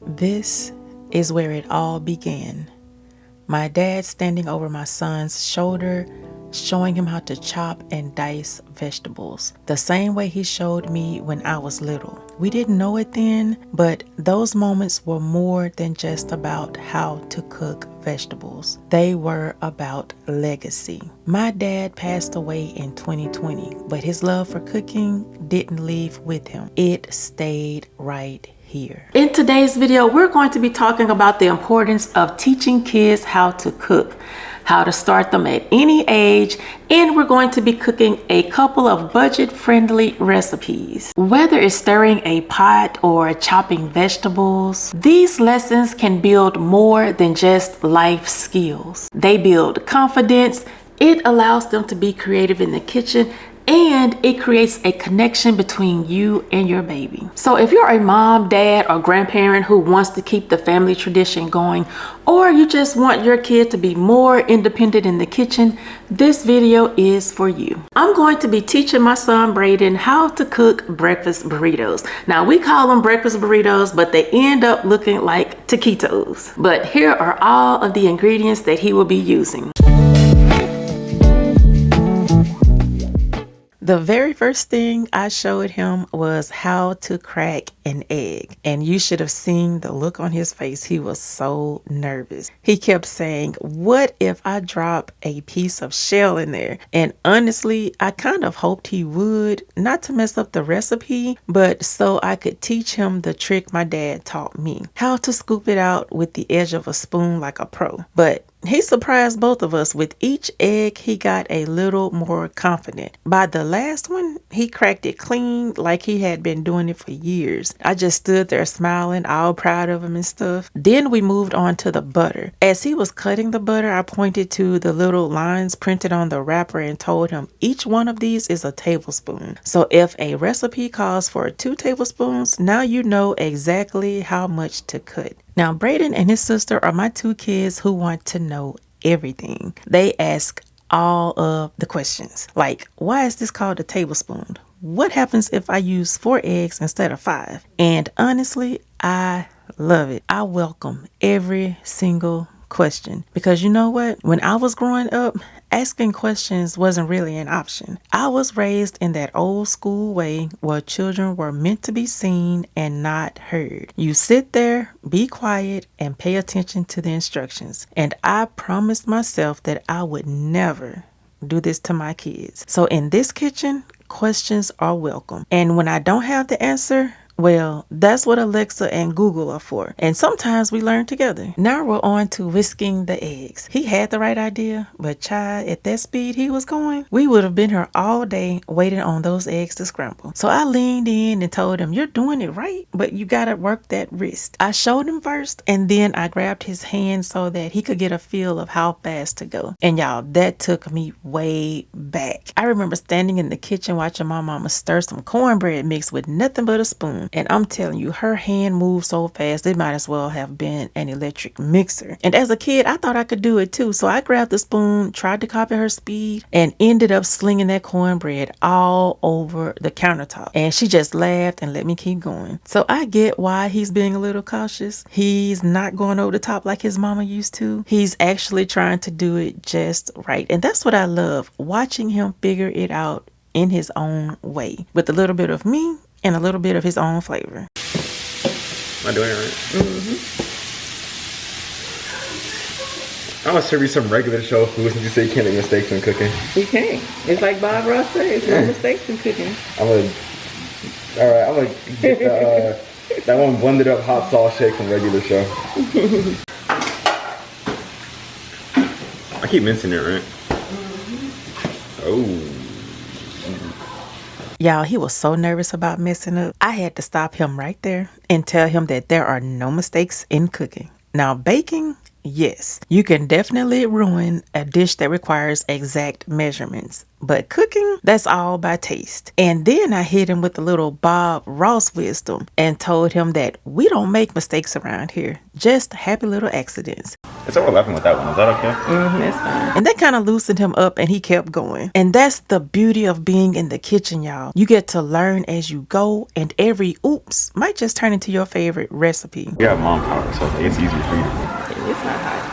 This is where it all began. My dad standing over my son's shoulder, showing him how to chop and dice vegetables, the same way he showed me when I was little. We didn't know it then, but those moments were more than just about how to cook vegetables. They were about legacy. My dad passed away in 2020, but his love for cooking didn't leave with him. It stayed right here. In today's video, we're going to be talking about the importance of teaching kids how to cook, how to start them at any age, and we're going to be cooking a couple of budget-friendly recipes. Whether it's stirring a pot or chopping vegetables, these lessons can build more than just life skills. They build confidence, it allows them to be creative in the kitchen, and it creates a connection between you and your baby. So if you're a mom, dad, or grandparent who wants to keep the family tradition going, or you just want your kid to be more independent in the kitchen, this video is for you. I'm going to be teaching my son Braden how to cook breakfast burritos. Now we call them breakfast burritos, but they end up looking like taquitos. But here are all of the ingredients that he will be using. The very first thing I showed him was how to crack an egg. And you should have seen the look on his face. He was so nervous. He kept saying, what if I drop a piece of shell in there? And honestly, I kind of hoped he would, not to mess up the recipe, but so I could teach him the trick my dad taught me. How to scoop it out with the edge of a spoon like a pro. But he surprised both of us. With each egg, he got a little more confident. By the last one, he cracked it clean like he had been doing it for years. I just stood there smiling, all proud of him and stuff. Then we moved on to the butter. As he was cutting the butter, I pointed to the little lines printed on the wrapper and told him each one of these is a tablespoon. So if a recipe calls for 2 tablespoons, now you know exactly how much to cut. Now, Braden and his sister are my 2 kids who want to know everything. They ask all of the questions, like, why is this called a tablespoon? What happens if I use 4 eggs instead of 5? And honestly, I love it. I welcome every single question, because you know what? When I was growing up, asking questions wasn't really an option. I was raised in that old school way where children were meant to be seen and not heard. You sit there, be quiet, and pay attention to the instructions. And I promised myself that I would never do this to my kids. So in this kitchen, questions are welcome. And when I don't have the answer, well, that's what Alexa and Google are for. And sometimes we learn together. Now we're on to whisking the eggs. He had the right idea, but child, at that speed he was going, we would have been here all day waiting on those eggs to scramble. So I leaned in and told him, you're doing it right, but you gotta work that wrist. I showed him first, and then I grabbed his hand so that he could get a feel of how fast to go. And y'all, that took me way back. I remember standing in the kitchen watching my mama stir some cornbread mix with nothing but a spoon. And I'm telling you, her hand moved so fast, it might as well have been an electric mixer. And as a kid, I thought I could do it too. So I grabbed the spoon, tried to copy her speed, and ended up slinging that cornbread all over the countertop. And she just laughed and let me keep going. So I get why he's being a little cautious. He's not going over the top like his mama used to. He's actually trying to do it just right. And that's what I love, watching him figure it out in his own way, with a little bit of me and a little bit of his own flavor. Am I doing it right? I'm gonna serve you some regular show food since you say you can't make mistakes when cooking. You can't. It's like Bob Ross says, no mistakes in cooking. I'm gonna get that one blended up hot sauce shake from regular show. I keep mincing it, right? Oh. Y'all, he was so nervous about messing up. I had to stop him right there and tell him that there are no mistakes in cooking. Now, baking Yes, you can definitely ruin a dish that requires exact measurements. But cooking, that's all by taste. And then I hit him with a little Bob Ross wisdom and told him that we don't make mistakes around here, just happy little accidents. It's overlapping with that one. Is that okay? That's fine. And that kind of loosened him up and he kept going. And that's the beauty of being in the kitchen, y'all. You get to learn as you go, and every oops might just turn into your favorite recipe. You have mom power, so it's easier for you to do. It's not hot.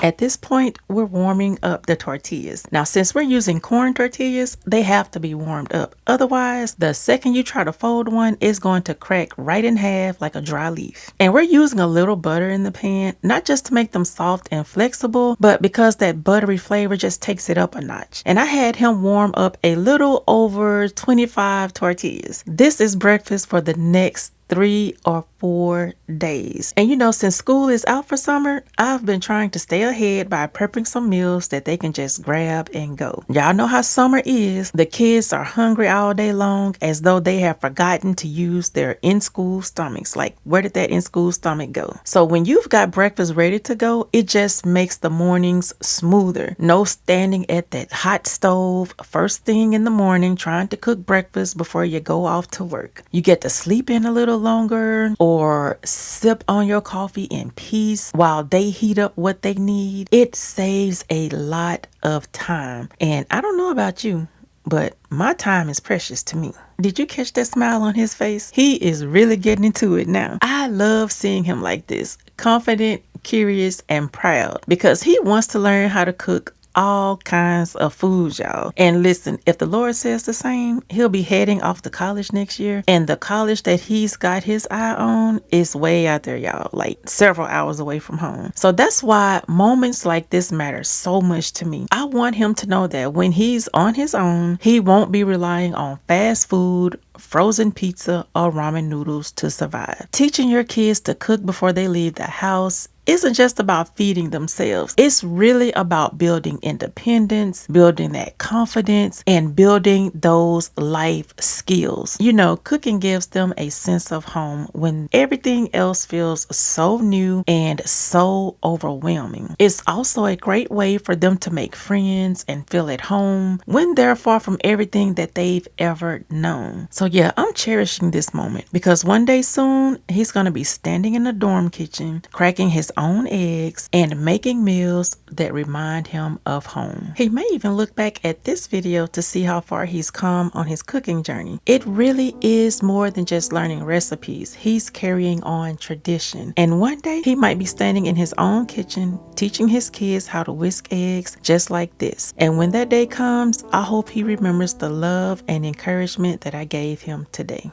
At this point, we're warming up the tortillas. Now, since we're using corn tortillas, they have to be warmed up. Otherwise, the second you try to fold one, it's going to crack right in half like a dry leaf. And we're using a little butter in the pan, not just to make them soft and flexible, but because that buttery flavor just takes it up a notch. And I had him warm up a little over 25 tortillas. This is breakfast for the next 3 or 4 days. And you know, since school is out for summer, I've been trying to stay ahead by prepping some meals that they can just grab and go. Y'all know how summer is. The kids are hungry all day long as though they have forgotten to use their in-school stomachs. Like, where did that in-school stomach go? So when you've got breakfast ready to go, it just makes the mornings smoother. No standing at that hot stove first thing in the morning trying to cook breakfast before you go off to work. You get to sleep in a little longer or sip on your coffee in peace while they heat up what they need. It saves a lot of time. And I don't know about you, but my time is precious to me. Did you catch that smile on his face? He is really getting into it now. I love seeing him like this, confident, curious, and proud, because he wants to learn how to cook all kinds of foods, y'all. And listen, if the Lord says the same, he'll be heading off to college next year. And the college that he's got his eye on is way out there, y'all, like several hours away from home. So that's why moments like this matter so much to me. I want him to know that when he's on his own, he won't be relying on fast food, frozen pizza, or ramen noodles to survive. Teaching your kids to cook before they leave the house isn't just about feeding themselves. It's really about building independence, building that confidence, and building those life skills. You know, cooking gives them a sense of home when everything else feels so new and so overwhelming. It's also a great way for them to make friends and feel at home when they're far from everything that they've ever known. So yeah, I'm cherishing this moment because one day soon, he's going to be standing in the dorm kitchen, cracking his own eggs and making meals that remind him of home. He may even look back at this video to see how far he's come on his cooking journey. It really is more than just learning recipes. He's carrying on tradition. And one day he might be standing in his own kitchen teaching his kids how to whisk eggs just like this. And when that day comes, I hope he remembers the love and encouragement that I gave him today.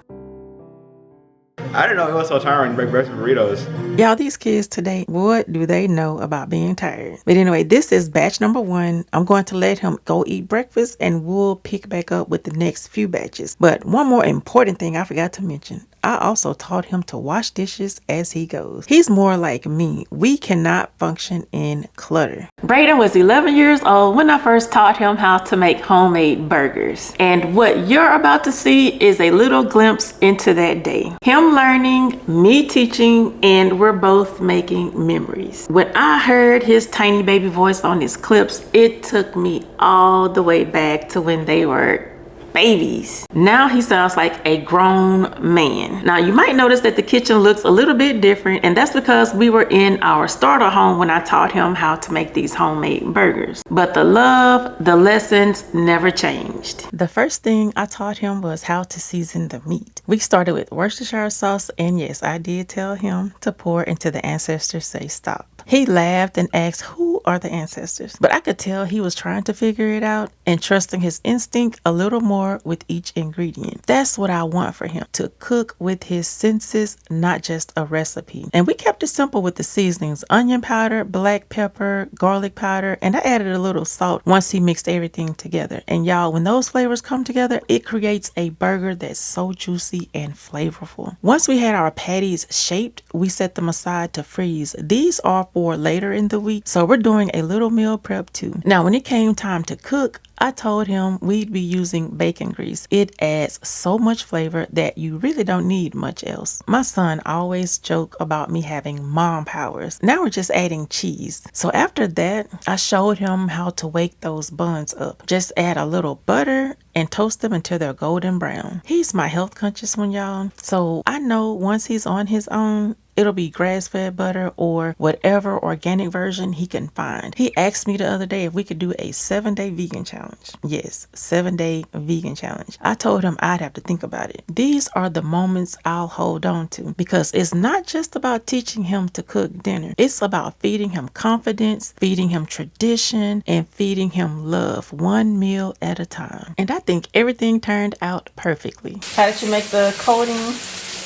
I didn't know it was so tiring to break breakfast burritos. Y'all, these kids today, what do they know about being tired? But anyway, this is batch number 1. I'm going to let him go eat breakfast and we'll pick back up with the next few batches. But one more important thing I forgot to mention. I also taught him to wash dishes as he goes. He's more like me. We cannot function in clutter. Brayden was 11 years old when I first taught him how to make homemade burgers. And what you're about to see is a little glimpse into that day. Him learning, me teaching, and we're both making memories. When I heard his tiny baby voice on his clips, it took me all the way back to when they were babies. Now he sounds like a grown man. Now you might notice that the kitchen looks a little bit different, and that's because we were in our starter home when I taught him how to make these homemade burgers. But the love, the lessons never changed. The first thing I taught him was how to season the meat. We started with Worcestershire sauce, and yes, I did tell him to pour until the ancestors say stop. He laughed and asked, who are the ancestors? But I could tell he was trying to figure it out and trusting his instinct a little more with each ingredient. That's what I want for him, to cook with his senses, not just a recipe. And we kept it simple with the seasonings: onion powder, black pepper, garlic powder, and I added a little salt once he mixed everything together. And y'all, when those flavors come together, it creates a burger that's so juicy and flavorful. Once we had our patties shaped, we set them aside to freeze. These are for later in the week, so we're doing doing a little meal prep too. Now, when it came time to cook, I told him we'd be using bacon grease. It adds so much flavor that you really don't need much else. My son always joke about me having mom powers. Now we're just adding cheese. So after that, I showed him how to wake those buns up. Just add a little butter and toast them until they're golden brown. He's my health conscious one, y'all. So I know once he's on his own, it'll be grass-fed butter or whatever organic version he can find. He asked me the other day if we could do a 7-day vegan challenge. Yes, 7-day vegan challenge. I told him I'd have to think about it. These are the moments I'll hold on to because it's not just about teaching him to cook dinner. It's about feeding him confidence, feeding him tradition, and feeding him love, one meal at a time. And I think everything turned out perfectly. How did you make the coating?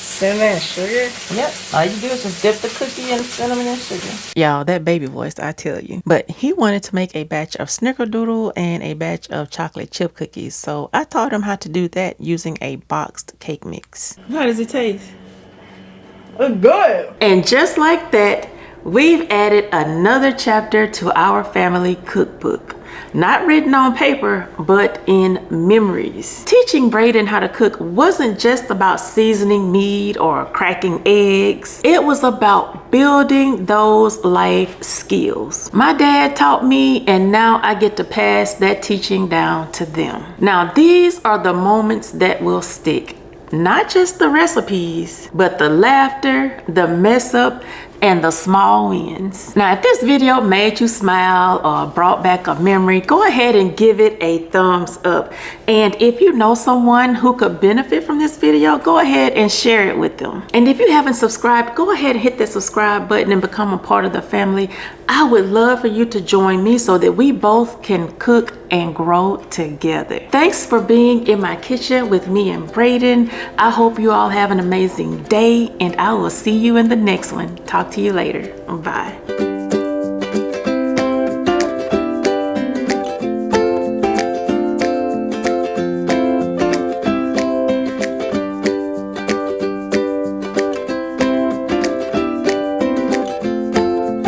Cinnamon and sugar? Yep. All you do is just dip the cookie in cinnamon and sugar. Y'all, that baby voice, I tell you. But he wanted to make a batch of snickerdoodle and a batch of chocolate chip cookies. So I taught him how to do that using a boxed cake mix. How does it taste? It's good. And just like that, we've added another chapter to our family cookbook. Not written on paper, but in memories. Teaching Braden how to cook wasn't just about seasoning meat or cracking eggs. It was about building those life skills. My dad taught me, and now I get to pass that teaching down to them. Now, these are the moments that will stick. Not just the recipes, but the laughter, the mess up, and the small wins. Now, if this video made you smile or brought back a memory, go ahead and give it a thumbs up. And if you know someone who could benefit from this video, go ahead and share it with them. And if you haven't subscribed, go ahead and hit that subscribe button and become a part of the family. I would love for you to join me so that we both can cook and grow together. Thanks for being in my kitchen with me and Braden. I hope you all have an amazing day, and I will see you in the next one. Talk to you later. Bye.